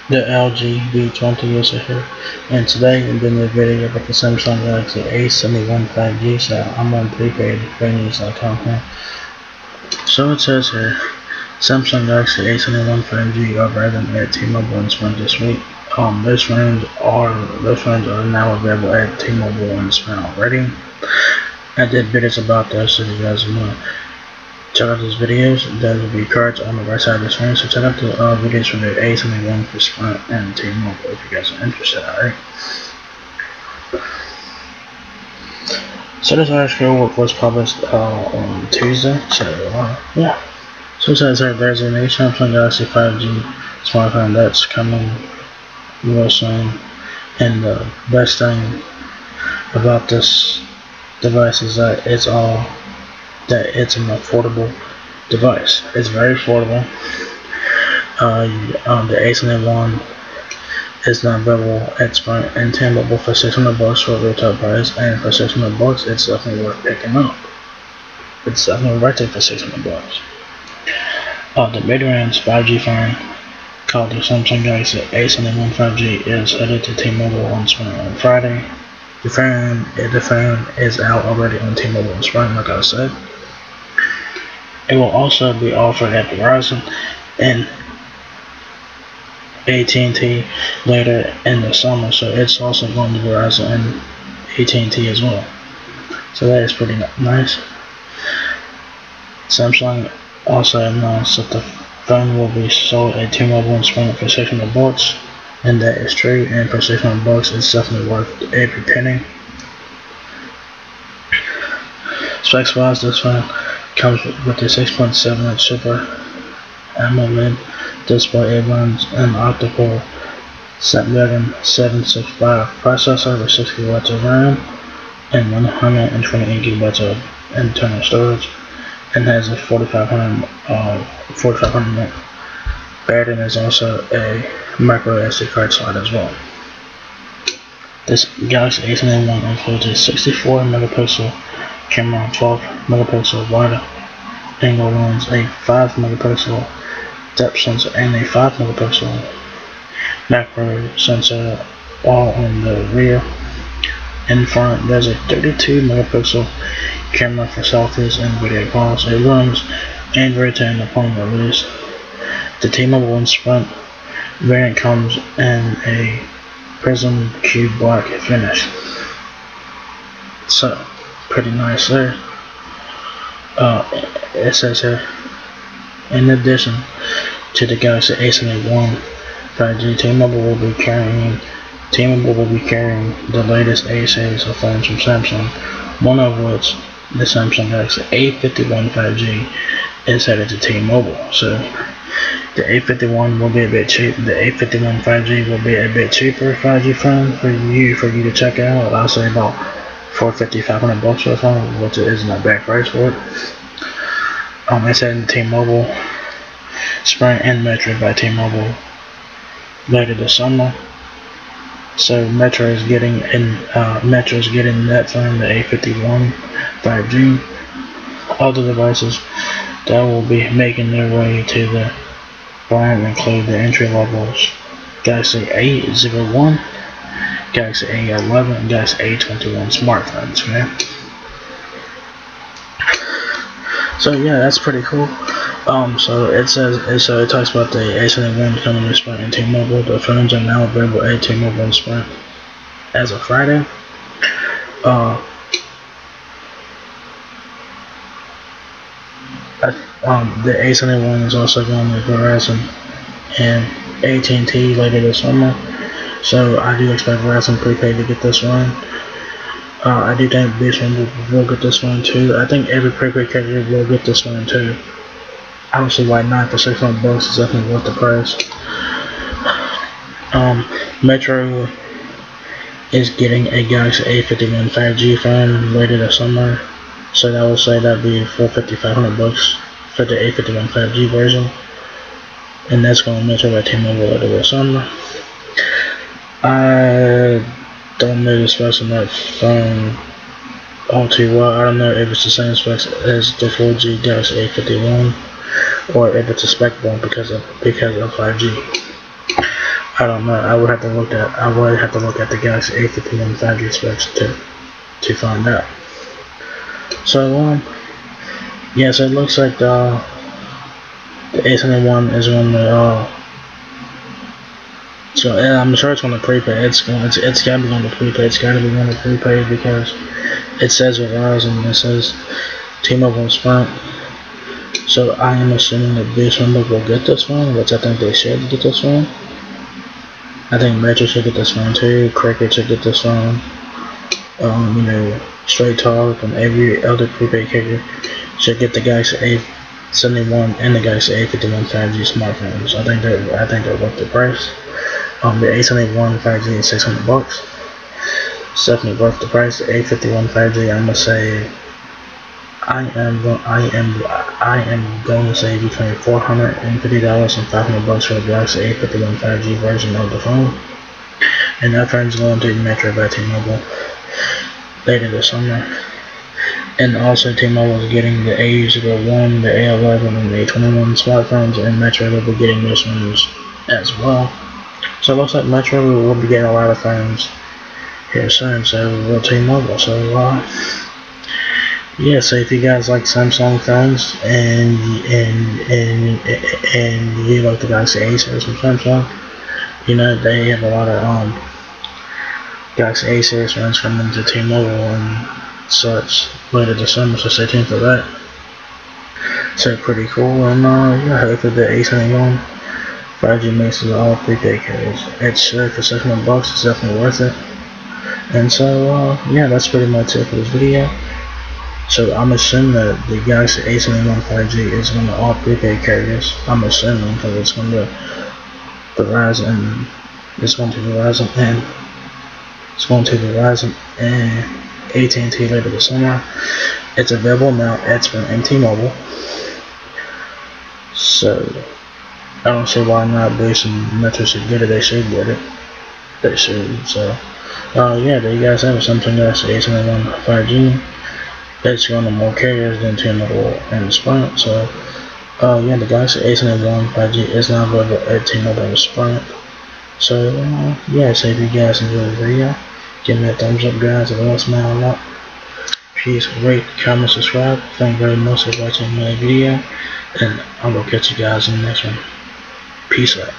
The LG V20 is here, and today I'm doing a video about the Samsung Galaxy A71 5G. So I'm on Prepaid News.com here. So it says here, Samsung Galaxy A71 5G arriving at T-Mobile in Sprint this week. Those phones are now available at T-Mobile in Sprint already. I did videos about this if you guys want to check out those videos. There will be cards on the right side of the screen, so check out the videos from the A71 for Sprint and T-Mobile if you guys are interested. Alright. So this article was published on Tuesday. So yeah. So it says there's a new Samsung Galaxy 5G smartphone that's coming real soon, and the best thing about this device is that it's an affordable device. It's very affordable. The A71 is not available at Sprint and T-Mobile for $600 for retail price, and for $600 it's definitely worth picking up. It's definitely worth it for $600. The mid-range 5G phone called the Samsung Galaxy A71 5G is headed to T-Mobile on Sprint on Friday. The phone is out already on T-Mobile on Sprint, like I said. It will also be offered at Verizon and AT&T later in the summer, so it's also going to Verizon and AT&T as well. So that is pretty nice. Samsung also announced that the phone will be sold at T-Mobile and Sprint for $600, and that is true. And for $600, it's definitely worth every penny. Specs-wise, this phone comes with a 6.7-inch Super AMOLED display. It runs an octa-core Snapdragon 765 processor with 6 GB of RAM and 128 GB of internal storage, and has a 4500 mAh battery, and there's also a micro SD card slot as well. This Galaxy A71 includes a 64 megapixel camera, 12 megapixel wide angle lens, a 5 megapixel depth sensor, and a 5 megapixel macro sensor, all in the rear. In front, there's a 32 megapixel camera for selfies and video calls. It runs Android 10 upon release. The T-Mobile and Sprint variant comes in a Prism Cube black finish. So, pretty nice there. It says here, in addition to the Galaxy A71 5G, T-Mobile will be carrying the latest A series of phones from Samsung, one of which, the Samsung Galaxy A51 5G, is headed to T-Mobile. So the A51 will be a bit cheap. The A51 5G will be a bit cheaper 5G phone for you to check out. I'll say about $450-500 for a phone, which isn't a bad price for it. It's heading to T-Mobile, Sprint, and Metro by T-Mobile later this summer. So Metro is getting that phone, the A51 5G. Other devices that will be making their way to the brand include the entry levels Galaxy A01, Galaxy A11, and Galaxy A21 smartphones. Okay? So yeah, that's pretty cool. So it talks about the A71 coming to Sprint and T-Mobile. The phones are now available at T-Mobile and Sprint as of Friday. The A71 is also going to Verizon and AT&T later this summer. So I do expect Verizon Prepaid to get this one. I do think this one will get this one too. I think every prepaid carrier will get this one too. I don't see why not. For $600, it's definitely worth the price. Metro is getting a Galaxy A51 5G phone later this summer, so I would say that'd be $450-500 for the A51 5G version, and that's going to Metro by T-Mobile later this summer. I don't know the specs on that phone all too well. I don't know if it's the same specs as the 4G Galaxy A51, or if it's a spec bump because of 5G. I don't know. I would have to look at the Galaxy A51 5G specs to find out. So yeah, so it looks like the A71 is on the so I'm sure it's on the prepaid. It's gotta be on the prepaid. It's gotta be on the prepaid because it says Verizon, it says T-Mobile and Sprint. So I am assuming that Boost Mobile will get this one, which I think they should get this one. I think Metro should get this one too. Cricket should get this one. You know, Straight Talk and every other prepaid carrier should get the Galaxy A71 and the Galaxy A51 5G smartphones. I think they're worth the price. The A71 5G is $600. It's definitely worth the price. The A51 5G, I must say, I am going to say between $450 and $500 for the Galaxy A51 5G version of the phone. And that phone's going to be Metro by T-Mobile later this summer. And also T-Mobile is getting the A01, the A11, and the A21 smartphones, and Metro will be getting those ones as well. So it looks like Metro will be getting a lot of phones here soon, so will T-Mobile. So yeah, so if you guys like Samsung phones and you like the Galaxy A series from Samsung, you know they have a lot of Galaxy A series phones coming to T-Mobile and such later this summer, so stay tuned for that. So pretty cool, and yeah, hopefully the A71 5G makes it all prepaid carriers. It's sure for $600, it's definitely worth it. And so yeah, that's pretty much it for this video. So I'm assuming that the Galaxy A71 5G is going to all prepaid carriers. I'm assuming because it's going to Verizon and AT&T later this summer. It's available now at Sprint and T-Mobile. So I don't see why not Boost and Metro should get it. They should get it. They should. So yeah, there you guys have it. Samsung Galaxy A71 5G. It's running more carriers than T-Mobile and Sprint. So yeah, the Galaxy A71 5G is now available at T-Mobile and Sprint. So yeah, so if you guys enjoyed the video, give me a thumbs up, guys. If it helps me out a lot, please rate, comment, subscribe. Thank you very much for watching my video, and I will catch you guys in the next one. Peace out.